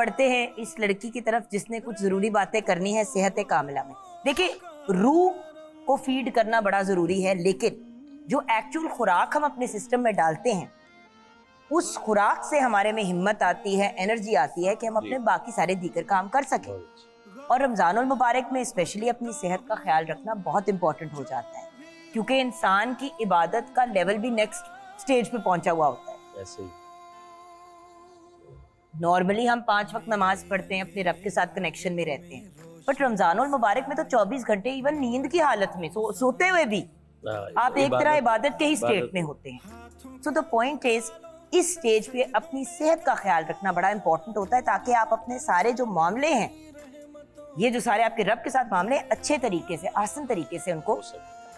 बढ़ते हैं इस लड़की की तरफ जिसने कुछ जरूरी बातें करनी है सेहत कामिला में। देखिए, रूह को फीड करना बड़ा जरूरी है, लेकिन जो एक्चुअल खुराक हम अपने सिस्टम में डालते हैं उस खुराक से हमारे में हिम्मत आती है, एनर्जी आती है कि हम अपने बाकी सारे दीगर काम कर सकें। और रमजानुल मुबारक में स्पेशली अपनी सेहत का ख्याल रखना बहुत इंपॉर्टेंट हो जाता है, क्योंकि इंसान की इबादत का लेवल भी नेक्स्ट स्टेज पे पहुंचा हुआ होता है। ऐसे ही नॉर्मली हम 5 वक्त नमाज पढ़ते हैं, अपने रब के साथ कनेक्शन में रहते हैं, बट रमजानुल मुबारक में तो 24 घंटे इवन नींद की हालत में सोते हुए भी आप एक तरह इबादत के ही स्टेट में होते हैं। सो द पॉइंट इज, इस स्टेज पे अपनी सेहत का ख्याल रखना बड़ा इंपॉर्टेंट होता है, ताकि आप अपने सारे जो मामले हैं, ये जो सारे आपके रब के साथ मामले हैं, अच्छे तरीके से, आसान तरीके से उनको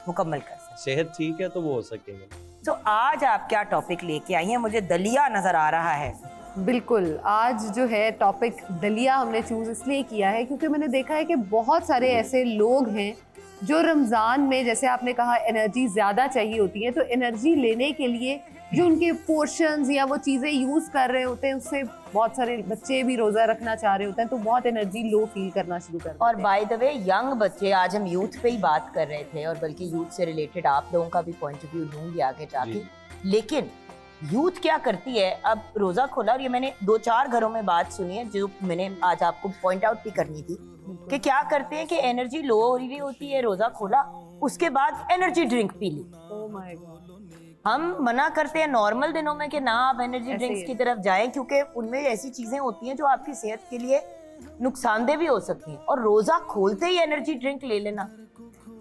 मुकम्मल कर सकें। सेहत ठीक है तो वो हो सकेंगे। तो आज आप क्या टॉपिक लेके आई हैं? मुझे दलिया नजर आ रहा है। बिल्कुल, आज जो है टॉपिक दलिया हमने चूज इसलिए किया है क्योंकि मैंने देखा है कि बहुत सारे ऐसे लोग हैं जो रमज़ान में, जैसे आपने कहा, एनर्जी ज़्यादा चाहिए होती है, तो एनर्जी लेने के लिए जो उनके पोर्शंस या वो चीज़ें यूज़ कर रहे होते हैं, उससे बहुत सारे बच्चे भी रोज़ा रखना चाह रहे होते हैं, तो बहुत एनर्जी लो फील करना शुरू कर देते हैं। और बाय द वे, यंग बच्चे, आज हम यूथ पे ही बात कर रहे थे, और बल्कि यूथ से रिलेटेड आप लोगों का भी पॉइंट ऑफ व्यू लूंगी आगे जाके, लेकिन यूथ क्या करती है, अब रोज़ा खोला और ये मैंने 2-4 घरों में बात सुनी है जो मैंने आज आपको पॉइंट आउट भी करनी थी, कि क्या करते हैं कि एनर्जी लो हो रही होती है, रोज़ा खोला, उसके बाद एनर्जी ड्रिंक पी ली। Oh my God. हम मना करते हैं नॉर्मल दिनों में कि ना आप एनर्जी ड्रिंक्स की तरफ जाएं, क्योंकि उनमें ऐसी चीजें होती हैं जो आपकी सेहत के लिए नुकसानदेह भी हो सकती हैं, और रोजा खोलते ही एनर्जी ड्रिंक ले लेना,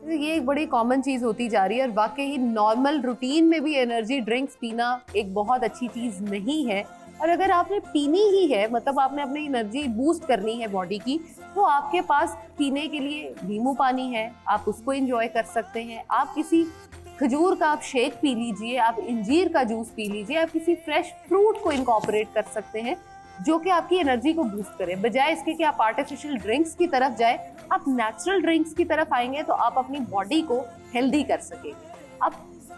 ये एक बड़ी कॉमन चीज़ होती जा रही है, और वाकई नॉर्मल रूटीन में भी एनर्जी ड्रिंक्स पीना एक बहुत अच्छी चीज़ नहीं है। और अगर आपने पीनी ही है, मतलब आपने अपनी एनर्जी बूस्ट करनी है बॉडी की, तो आपके पास पीने के लिए नींबू पानी है, आप उसको एंजॉय कर सकते हैं। आप किसी खजूर का आप शेक पी लीजिए, आप इंजीर का जूस पी लीजिए, आप किसी फ्रेश फ्रूट को इनकॉर्पोरेट कर सकते हैं जो कि आपकी एनर्जी को बूस्ट करे। बजाय इसके कि आप आर्टिफिशियल ड्रिंक्स की तरफ जाए, आप नेचुरल ड्रिंक्स की तरफ आएंगे तो आप अपनी बॉडी को हेल्दी कर सकेंगे। अब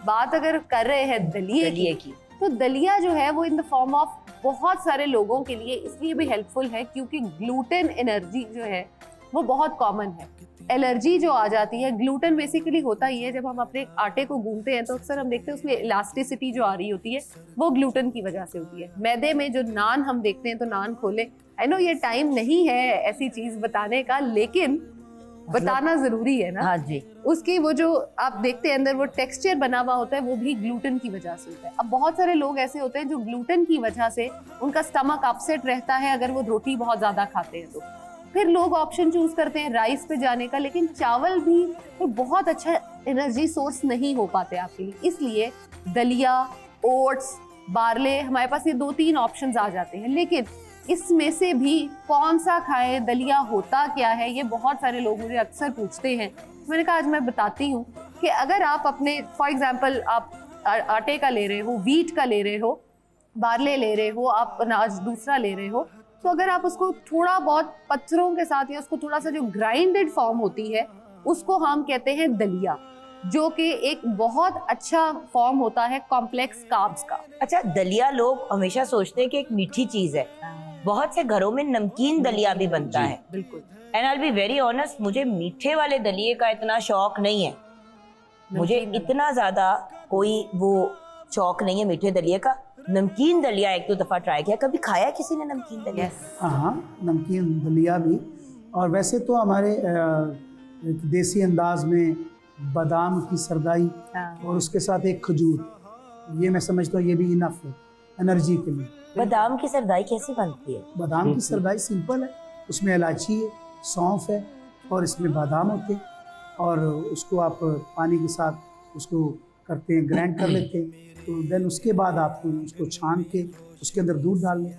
बात अगर कर रहे हैं दलिए की, तो दलिया जो है वो इन द फॉर्म ऑफ बहुत सारे लोगों के लिए इसलिए भी हेल्पफुल है क्योंकि ग्लूटेन एनर्जी जो है वो बहुत कॉमन है। एलर्जी जो आ जाती है, ग्लूटेन बेसिकली होता ही है, जब हम अपने आटे को गूंथते हैं तो अक्सर हम देखते हैं उसमें इलास्टिसिटी जो आ रही होती है वो ग्लूटेन की वजह से होती है। मैदे में जो नान हम देखते हैं, तो नान खोले, आई नो ये टाइम नहीं है ऐसी चीज बताने का, लेकिन बताना जरूरी है ना। हाँ जी। उसकी वो जो आप देखते हैं अंदर वो टेक्सचर बना हुआ होता है, वो भी ग्लूटेन की वजह से होता है। अब बहुत सारे लोग ऐसे होते हैं जो ग्लूटेन की वजह से उनका स्टमक अपसेट रहता है अगर वो रोटी बहुत ज्यादा खाते हैं, तो फिर लोग ऑप्शन चूज करते हैं राइस पे जाने का, लेकिन चावल भी तो बहुत अच्छा एनर्जी सोर्स नहीं हो पाते आपके लिए। इसलिए दलिया, ओट्स, बार्ले, हमारे पास ये 2-3 ऑप्शंस आ जाते हैं। लेकिन इसमें से भी कौन सा खाएं, दलिया होता क्या है, ये बहुत सारे लोग मुझे अक्सर पूछते हैं। मैंने कहा आज मैं बताती हूँ कि अगर आप अपने, फॉर एग्जाम्पल, आप आटे का ले रहे हो, व्हीट का ले रहे हो, बार्ले ले रहे हो, आप अनाज दूसरा ले रहे हो, तो अगर आप उसको थोड़ा बहुत पत्थरों के साथ, या उसको थोड़ा सा जो ग्राइंडेड फॉर्म होती है उसको हम कहते हैं दलिया, जो कि एक बहुत अच्छा फॉर्म होता है कॉम्प्लेक्स कार्ब्स का। अच्छा, दलिया लोग हमेशा सोचते हैं कि एक मीठी चीज है, बहुत से घरों में नमकीन दलिया भी बनता है। बिल्कुल। And I will be very honest, मुझे मीठे वाले दलिये का इतना शौक नहीं है, मुझे इतना ज्यादा कोई वो शौक नहीं है मीठे दलिये का। नमकीन दलिया एक 2 दफा ट्राई किया। कभी खाया किसी ने नमकीन दलिया? हाँ, नमकीन दलिया भी। और वैसे तो हमारे देसी अंदाज में बादाम की सरदाई और उसके साथ एक खजूर, ये मैं समझता हूँ ये भी इनफ है एनर्जी के लिए। बादाम की सरदाई कैसी बनती है? बादाम की सरदाई सिंपल है, उसमें इलायची है, सौंफ है और इसमें बादाम होते हैं, और उसको आप पानी के साथ उसको करते हैं, ग्राइंड कर लेते हैं, तो देन उसके बाद आप उसको छान के उसके अंदर दूध डाल लें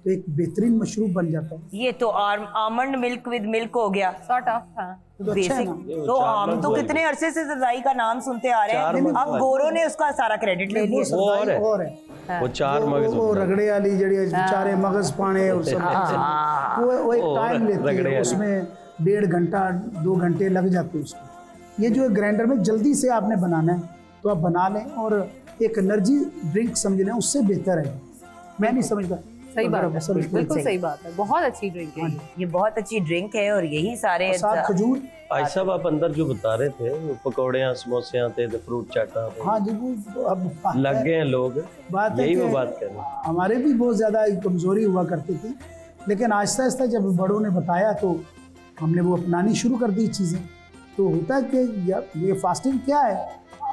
तो एक बेहतरीन मशरूब बन जाता है। ये तो आमंड मिल्क विद मिल्क हो गया, सॉर्ट ऑफ। हाँ, तो अच्छा है ना? तो हम तो कितने अरसे से सरदाई का नाम सुनते आ रहे हैं, अब गोरों ने उसका सारा क्रेडिट ले लिया। और है वो 4 मगज, वो रगड़े वाली जड़ी बेचारे मगज पाने, वो एक टाइम लेती है, उसमें 1.5 घंटा 2 घंटे लग जाते हैं उसको। ये जो ग्राइंडर में जल्दी से आपने बनाना है तो आप बना लें, और एक एनर्जी ड्रिंक समझ लें, उससे बेहतर है। मैं नहीं समझता सही बात वगैरह सब है, इसमें बिल्कुल सही। सही बात है, बहुत अच्छी ड्रिंक है ये। ये बहुत अच्छी ड्रिंक है और यही सारे साथ खजूर। भाई साहब आप अंदर जो बता रहे थे वो पकौड़े समोसे आते थे फ्रूट चाटा थे, हाँ जी, वो अब बात लग है- गए हैं लोग, बात है यही वो कि बात कर रहे हैं। हमारे भी बहुत ज़्यादा कमज़ोरी हुआ करती थी, लेकिन आहिस्ता आहिस्ता जब बड़ों ने बताया तो हमने वो अपनानी शुरू कर दी चीज़ें। तो होता है कि ये फास्टिंग क्या है,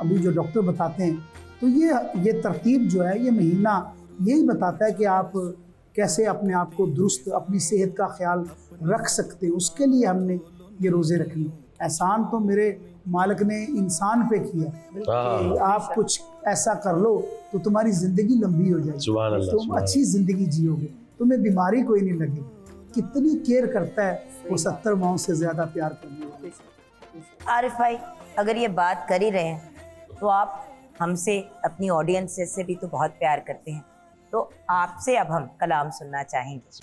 अभी जो डॉक्टर बताते हैं, तो ये तरतीब जो है, ये महीना यही बताता है कि आप कैसे अपने आप को दुरुस्त, अपनी सेहत का ख्याल रख सकते हैं। उसके लिए हमने ये रोज़े रखने। एहसान तो मेरे मालिक ने इंसान पे किया कि हाँ, आप कुछ ऐसा कर लो तो तुम्हारी ज़िंदगी लंबी हो जाएगी, सुभान अल्लाह, तुम सुभान अच्छी ज़िंदगी जियोगे, तुम्हें बीमारी कोई नहीं लगेगी। कितनी केयर करता है वो 70 माओं से ज़्यादा प्यार करने वाला। आरिफ भाई, अगर ये बात कर ही रहे हैं तो आप हमसे, अपनी ऑडियंस से भी तो बहुत प्यार करते हैं, तो आपसे अब हम कलाम सुनना चाहेंगे।